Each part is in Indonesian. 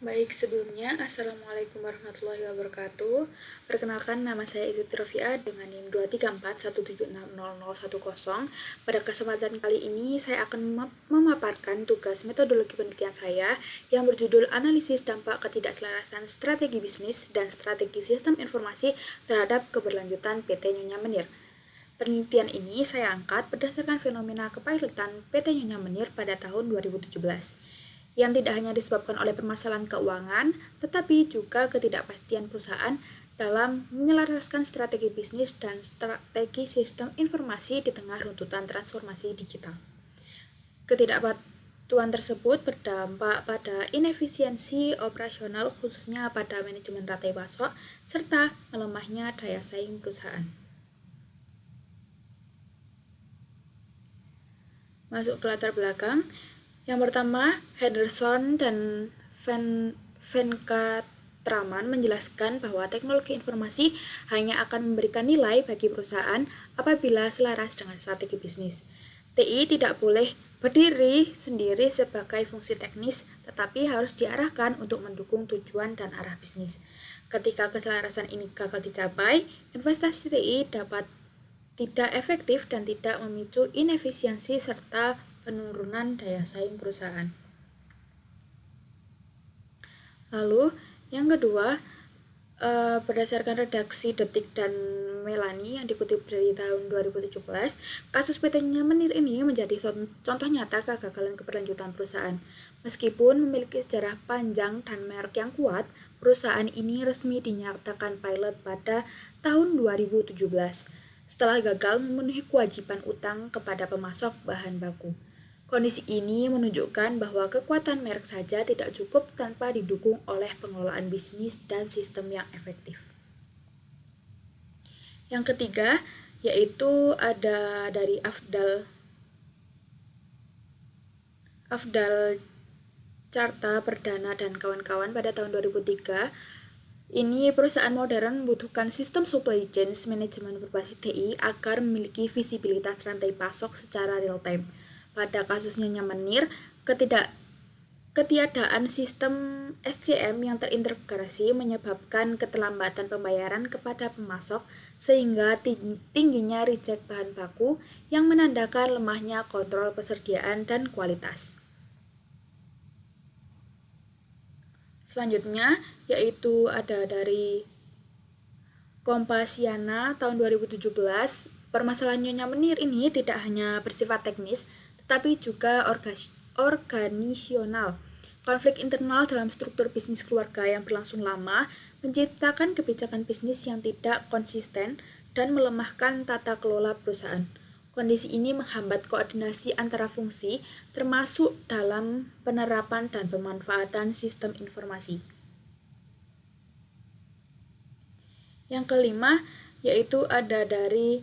Baik, sebelumnya, Assalamualaikum warahmatullahi wabarakatuh. Perkenalkan, nama saya Izzy Trofia dengan NIM 23417600010. Pada kesempatan kali ini, saya akan memaparkan tugas metodologi penelitian saya yang berjudul Analisis Dampak Ketidakselarasan Strategi Bisnis dan Strategi Sistem Informasi terhadap Keberlanjutan PT Nyonya Menir. Penelitian ini saya angkat berdasarkan fenomena kepilotan PT Nyonya Menir pada tahun 2017. Yang tidak hanya disebabkan oleh permasalahan keuangan, tetapi juga ketidakpastian perusahaan dalam menyelaraskan strategi bisnis dan strategi sistem informasi di tengah runtutan transformasi digital. Ketidakpatuhan tersebut berdampak pada inefisiensi operasional khususnya pada manajemen rantai pasok serta melemahnya daya saing perusahaan. Masuk ke latar belakang. Yang pertama, Henderson dan Venkatraman menjelaskan bahwa teknologi informasi hanya akan memberikan nilai bagi perusahaan apabila selaras dengan strategi bisnis. TI tidak boleh berdiri sendiri sebagai fungsi teknis, tetapi harus diarahkan untuk mendukung tujuan dan arah bisnis. Ketika keselarasan ini gagal dicapai, investasi TI dapat tidak efektif dan tidak memicu inefisiensi serta penurunan daya saing perusahaan. Lalu, yang kedua, berdasarkan redaksi Detik dan Melani yang dikutip dari tahun 2017, kasus PT Nyonya Menir ini menjadi contoh nyata kegagalan keberlanjutan perusahaan. Meskipun memiliki sejarah panjang dan merek yang kuat, perusahaan ini resmi dinyatakan pilot pada tahun 2017 setelah gagal memenuhi kewajiban utang kepada pemasok bahan baku. Kondisi ini menunjukkan bahwa kekuatan merek saja tidak cukup tanpa didukung oleh pengelolaan bisnis dan sistem yang efektif. Yang ketiga, yaitu ada dari Afdal Carta Perdana dan kawan-kawan pada tahun 2003. Ini perusahaan modern membutuhkan sistem supply chain manajemen berbasis TI agar memiliki visibilitas rantai pasok secara real time. Pada kasus Nyonya Menir, ketiadaan sistem SCM yang terintegrasi menyebabkan keterlambatan pembayaran kepada pemasok sehingga tingginya reject bahan baku yang menandakan lemahnya kontrol persediaan dan kualitas. Selanjutnya, yaitu ada dari Kompasiana tahun 2017. Permasalahan Nyonya Menir ini tidak hanya bersifat teknis, tetapi juga organisasional. Konflik internal dalam struktur bisnis keluarga yang berlangsung lama menciptakan kebijakan bisnis yang tidak konsisten dan melemahkan tata kelola perusahaan. Kondisi ini menghambat koordinasi antara fungsi, termasuk dalam penerapan dan pemanfaatan sistem informasi. Yang kelima, yaitu ada dari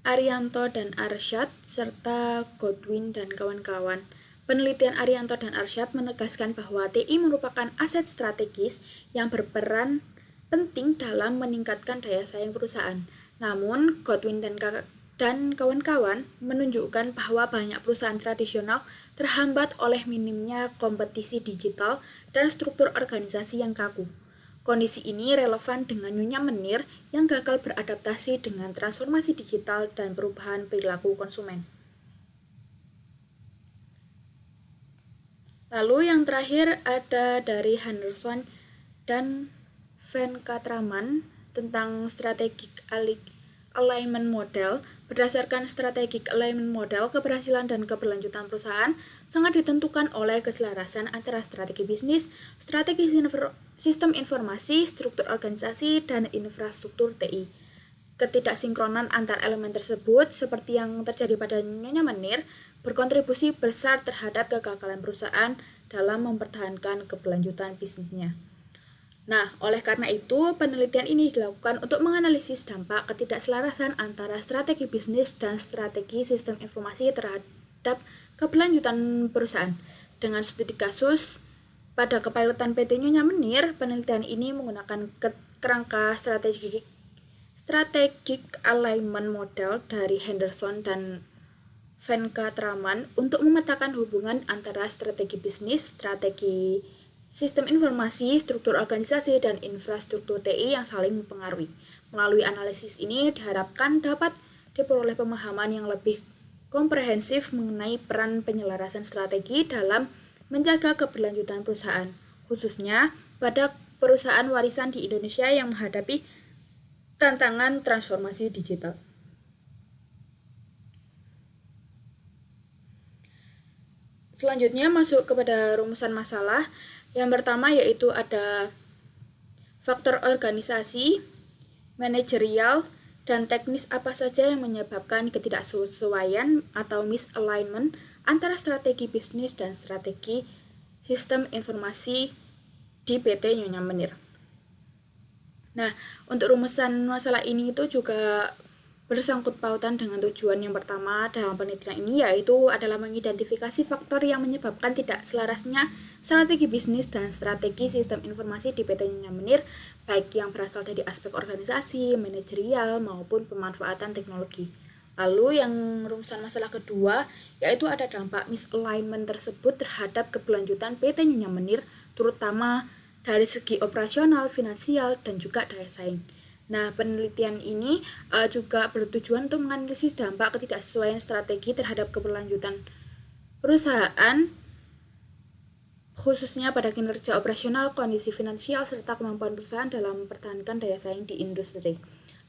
Arianto dan Arsyad serta Godwin dan kawan-kawan. Penelitian Arianto dan Arsyad menegaskan bahwa TI merupakan aset strategis yang berperan penting dalam meningkatkan daya saing perusahaan. Namun, Godwin dan kawan-kawan menunjukkan bahwa banyak perusahaan tradisional terhambat oleh minimnya kompetisi digital dan struktur organisasi yang kaku. Kondisi ini relevan dengan Nyonya Menir yang gagal beradaptasi dengan transformasi digital dan perubahan perilaku konsumen. Lalu yang terakhir ada dari Henderson dan Venkatraman tentang strategic alignment model. Berdasarkan strategic alignment model, keberhasilan dan keberlanjutan perusahaan sangat ditentukan oleh keselarasan antara strategi bisnis, strategi sistem informasi, struktur organisasi, dan infrastruktur TI. Ketidaksinkronan antar elemen tersebut, seperti yang terjadi pada Nyonya Menir, berkontribusi besar terhadap kegagalan perusahaan dalam mempertahankan keberlanjutan bisnisnya. Nah, oleh karena itu, penelitian ini dilakukan untuk menganalisis dampak ketidakselarasan antara strategi bisnis dan strategi sistem informasi terhadap keberlanjutan perusahaan. Dengan studi kasus pada kepilotan PT Nyonya Menir, penelitian ini menggunakan kerangka strategic alignment model dari Henderson dan Venkatraman untuk memetakan hubungan antara strategi bisnis, strategi sistem informasi, struktur organisasi, dan infrastruktur TI yang saling mempengaruhi. Melalui analisis ini diharapkan dapat diperoleh pemahaman yang lebih komprehensif mengenai peran penyelarasan strategi dalam menjaga keberlanjutan perusahaan, khususnya pada perusahaan warisan di Indonesia yang menghadapi tantangan transformasi digital. Selanjutnya masuk kepada rumusan masalah. Yang pertama yaitu ada faktor organisasi, manajerial, dan teknis apa saja yang menyebabkan ketidaksesuaian atau misalignment antara strategi bisnis dan strategi sistem informasi di PT Nyonya Menir. Nah, untuk rumusan masalah ini itu juga bersangkut pautan dengan tujuan yang pertama dalam penelitian ini, yaitu adalah mengidentifikasi faktor yang menyebabkan tidak selarasnya strategi bisnis dan strategi sistem informasi di PT Nyonya Menir, baik yang berasal dari aspek organisasi, manajerial, maupun pemanfaatan teknologi. Lalu yang rumusan masalah kedua, yaitu ada dampak misalignment tersebut terhadap keberlanjutan PT Nyonya Menir, terutama dari segi operasional, finansial, dan juga daya saing. Nah, penelitian ini juga bertujuan untuk menganalisis dampak ketidaksesuaian strategi terhadap keberlanjutan perusahaan, khususnya pada kinerja operasional, kondisi finansial, serta kemampuan perusahaan dalam mempertahankan daya saing di industri.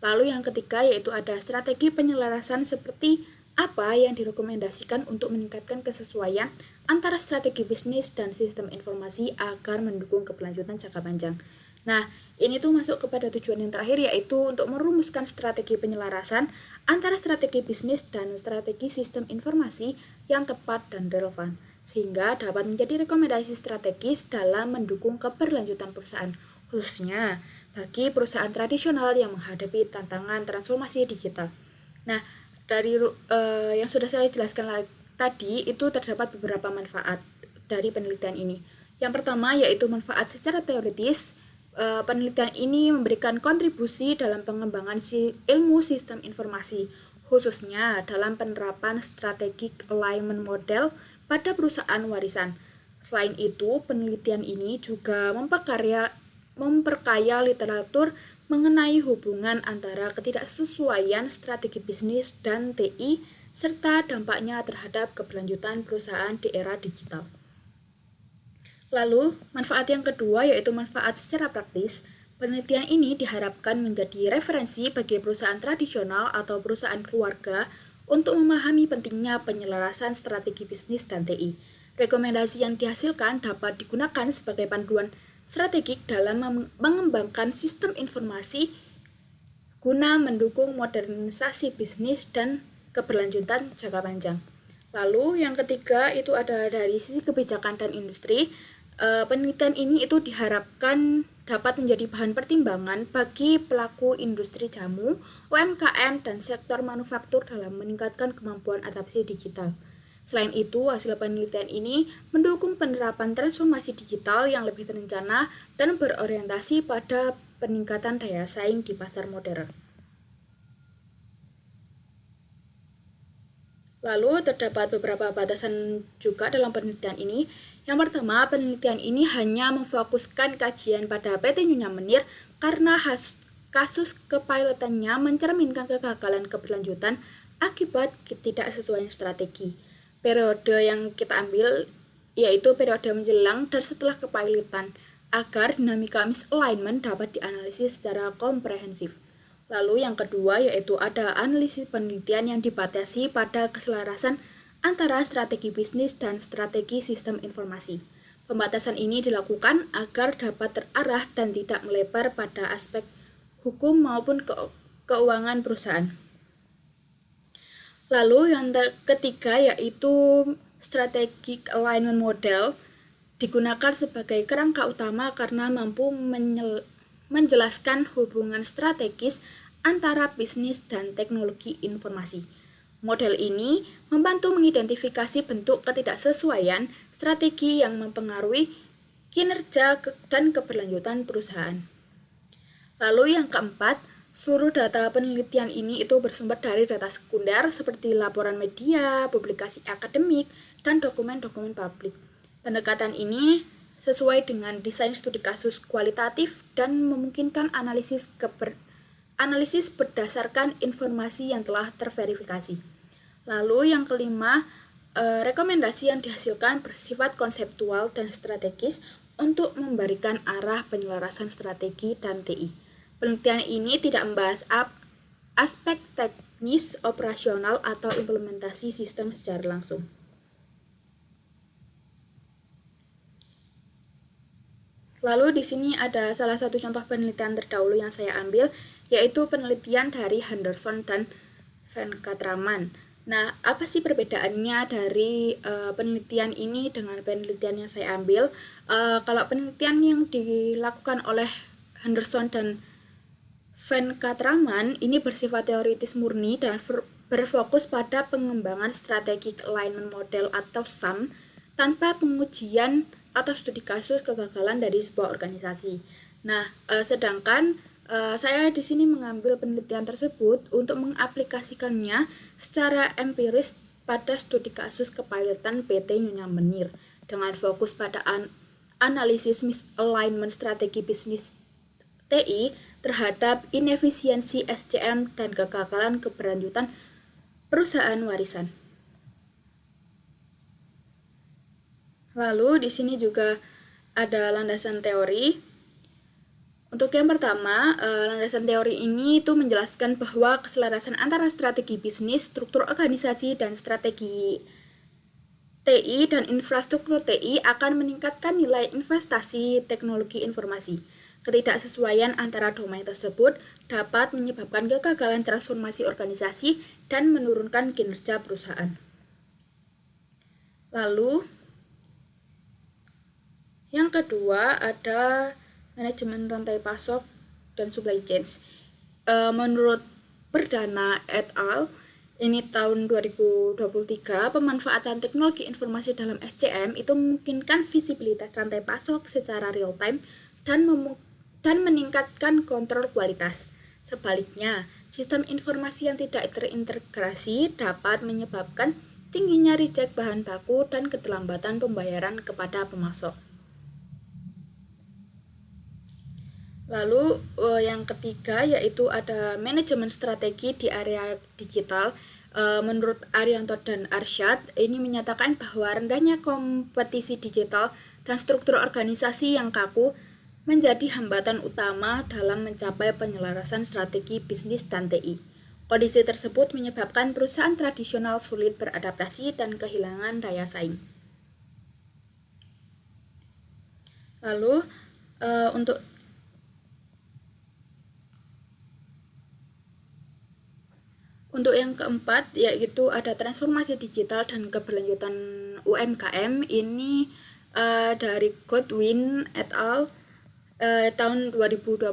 Lalu yang ketiga yaitu ada strategi penyelarasan seperti apa yang direkomendasikan untuk meningkatkan kesesuaian antara strategi bisnis dan sistem informasi agar mendukung keberlanjutan jangka panjang. Nah, ini tuh masuk kepada tujuan yang terakhir, yaitu untuk merumuskan strategi penyelarasan antara strategi bisnis dan strategi sistem informasi yang tepat dan relevan, sehingga dapat menjadi rekomendasi strategis dalam mendukung keberlanjutan perusahaan, khususnya bagi perusahaan tradisional yang menghadapi tantangan transformasi digital. Nah, dari yang sudah saya jelaskan tadi, itu terdapat beberapa manfaat dari penelitian ini. Yang pertama yaitu manfaat secara teoritis. Penelitian ini memberikan kontribusi dalam pengembangan ilmu sistem informasi, khususnya dalam penerapan strategic alignment model pada perusahaan warisan. Selain itu, penelitian ini juga memperkaya literatur mengenai hubungan antara ketidaksesuaian strategi bisnis dan TI, serta dampaknya terhadap keberlanjutan perusahaan di era digital. Lalu, manfaat yang kedua yaitu manfaat secara praktis. Penelitian ini diharapkan menjadi referensi bagi perusahaan tradisional atau perusahaan keluarga untuk memahami pentingnya penyelarasan strategi bisnis dan TI. Rekomendasi yang dihasilkan dapat digunakan sebagai panduan strategik dalam mengembangkan sistem informasi guna mendukung modernisasi bisnis dan keberlanjutan jangka panjang. Lalu yang ketiga itu ada dari sisi kebijakan dan industri. Penelitian ini itu diharapkan dapat menjadi bahan pertimbangan bagi pelaku industri jamu, UMKM, dan sektor manufaktur dalam meningkatkan kemampuan adaptasi digital. Selain itu, hasil penelitian ini mendukung penerapan transformasi digital yang lebih terencana dan berorientasi pada peningkatan daya saing di pasar modern. Lalu terdapat beberapa batasan juga dalam penelitian ini. Yang pertama, penelitian ini hanya memfokuskan kajian pada PT Nyonya Menir karena kasus kepilotannya mencerminkan kegagalan keberlanjutan akibat ketidaksesuaian strategi. Periode yang kita ambil yaitu periode menjelang dan setelah kepilotan agar dinamika misalignment dapat dianalisis secara komprehensif. Lalu yang kedua yaitu ada analisis penelitian yang dibatasi pada keselarasan antara strategi bisnis dan strategi sistem informasi. Pembatasan ini dilakukan agar dapat terarah dan tidak melebar pada aspek hukum maupun keuangan perusahaan. Lalu yang ketiga yaitu strategic alignment model digunakan sebagai kerangka utama karena mampu menjelaskan hubungan strategis antara bisnis dan teknologi informasi. Model ini membantu mengidentifikasi bentuk ketidaksesuaian strategi yang mempengaruhi kinerja dan keberlanjutan perusahaan. Lalu yang keempat, seluruh data penelitian ini itu bersumber dari data sekunder seperti laporan media, publikasi akademik, dan dokumen-dokumen publik. Pendekatan ini sesuai dengan desain studi kasus kualitatif dan memungkinkan analisis berdasarkan informasi yang telah terverifikasi. Lalu yang kelima, rekomendasi yang dihasilkan bersifat konseptual dan strategis untuk memberikan arah penyelarasan strategi dan TI. Penelitian ini tidak membahas aspek teknis, operasional, atau implementasi sistem secara langsung. Lalu di sini ada salah satu contoh penelitian terdahulu yang saya ambil, yaitu penelitian dari Henderson dan Venkatraman. Nah, apa sih perbedaannya dari penelitian ini dengan penelitian yang saya ambil? Kalau penelitian yang dilakukan oleh Henderson dan Venkatraman ini bersifat teoritis murni dan berfokus pada pengembangan strategic alignment model atau SAM tanpa pengujian atau studi kasus kegagalan dari sebuah organisasi. Nah, sedangkan saya di sini mengambil penelitian tersebut untuk mengaplikasikannya secara empiris pada studi kasus kepilotan PT Nyonya Menir dengan fokus pada analisis misalignment strategi bisnis TI terhadap inefisiensi SCM dan kegagalan keberlanjutan perusahaan warisan. Lalu di sini juga ada landasan teori. Untuk yang pertama, landasan teori ini itu menjelaskan bahwa keselarasan antara strategi bisnis, struktur organisasi, dan strategi TI dan infrastruktur TI akan meningkatkan nilai investasi teknologi informasi. Ketidaksesuaian antara domain tersebut dapat menyebabkan kegagalan transformasi organisasi dan menurunkan kinerja perusahaan. Lalu, yang kedua ada manajemen rantai pasok dan supply chains. Menurut Perdana et al. Ini tahun 2023, pemanfaatan teknologi informasi dalam SCM itu memungkinkan visibilitas rantai pasok secara real time dan meningkatkan kontrol kualitas. Sebaliknya, sistem informasi yang tidak terintegrasi dapat menyebabkan tingginya reject bahan baku dan keterlambatan pembayaran kepada pemasok. Lalu yang ketiga yaitu ada manajemen strategi di area digital. Menurut Arianto dan Arsyad, ini menyatakan bahwa rendahnya kompetisi digital dan struktur organisasi yang kaku menjadi hambatan utama dalam mencapai penyelarasan strategi bisnis dan TI. Kondisi tersebut menyebabkan perusahaan tradisional sulit beradaptasi dan kehilangan daya saing. Lalu Untuk yang keempat, yaitu ada transformasi digital dan keberlanjutan UMKM. Ini dari Godwin et al. Tahun 2024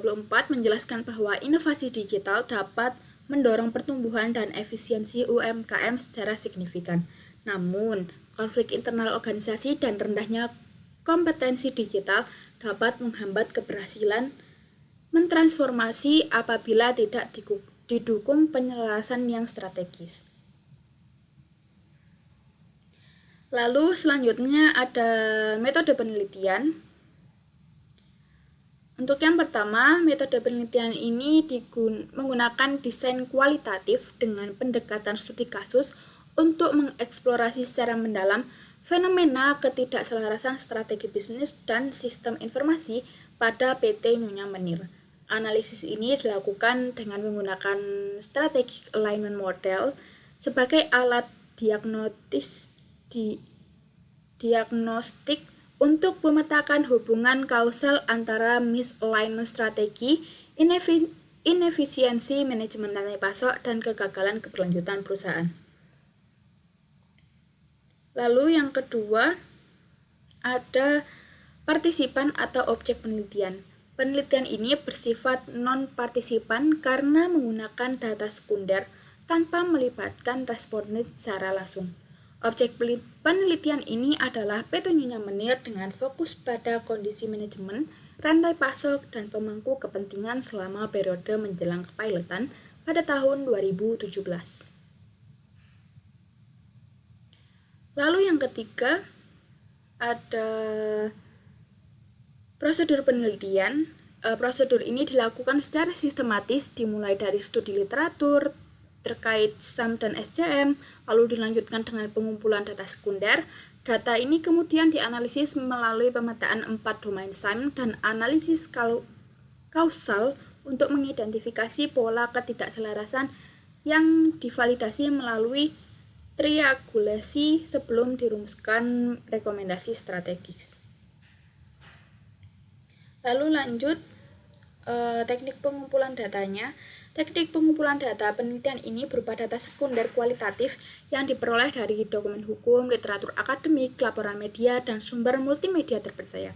menjelaskan bahwa inovasi digital dapat mendorong pertumbuhan dan efisiensi UMKM secara signifikan. Namun, konflik internal organisasi dan rendahnya kompetensi digital dapat menghambat keberhasilan mentransformasi apabila tidak didukung penyelarasan yang strategis. Lalu selanjutnya ada metode penelitian. Untuk yang pertama, metode penelitian ini menggunakan desain kualitatif dengan pendekatan studi kasus untuk mengeksplorasi secara mendalam fenomena ketidakselarasan strategi bisnis dan sistem informasi pada PT Nyonya Menir. Analisis ini dilakukan dengan menggunakan strategic alignment model sebagai alat diagnostik untuk memetakan hubungan kausal antara misalignment strategi, inefisiensi manajemen rantai pasok, dan kegagalan keberlanjutan perusahaan. Lalu yang kedua ada partisipan atau objek penelitian. Penelitian ini bersifat non-partisipan karena menggunakan data sekunder tanpa melibatkan responden secara langsung. Objek penelitian ini adalah PT Nyonya Menir dengan fokus pada kondisi manajemen, rantai pasok, dan pemangku kepentingan selama periode menjelang kepilotan pada tahun 2017. Lalu yang ketiga ada Prosedur penelitian. Prosedur ini dilakukan secara sistematis dimulai dari studi literatur terkait SAM dan SCM, lalu dilanjutkan dengan pengumpulan data sekunder. Data ini kemudian dianalisis melalui pemetaan 4 domain SAM dan analisis kausal untuk mengidentifikasi pola ketidakselarasan yang divalidasi melalui triangulasi sebelum dirumuskan rekomendasi strategis. Lalu lanjut teknik pengumpulan datanya. Teknik pengumpulan data penelitian ini berupa data sekunder kualitatif yang diperoleh dari dokumen hukum, literatur akademik, laporan media, dan sumber multimedia terpercaya.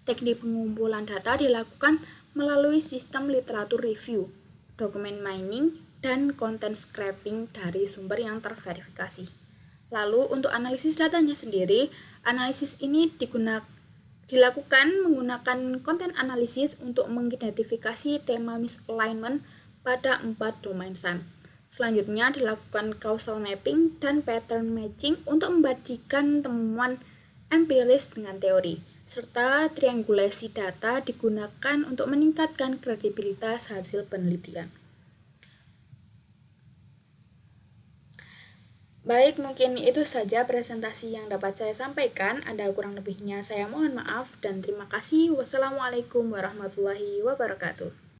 Teknik pengumpulan data dilakukan melalui sistem literatur review, dokumen mining, dan content scraping dari sumber yang terverifikasi. Lalu untuk analisis datanya sendiri, analisis ini dilakukan menggunakan konten analisis untuk mengidentifikasi tema misalignment pada 4 domain SAM. Selanjutnya dilakukan causal mapping dan pattern matching untuk membandingkan temuan empiris dengan teori, serta triangulasi data digunakan untuk meningkatkan kredibilitas hasil penelitian. Baik, mungkin itu saja presentasi yang dapat saya sampaikan. Ada kurang lebihnya saya mohon maaf dan terima kasih. Wassalamualaikum warahmatullahi wabarakatuh.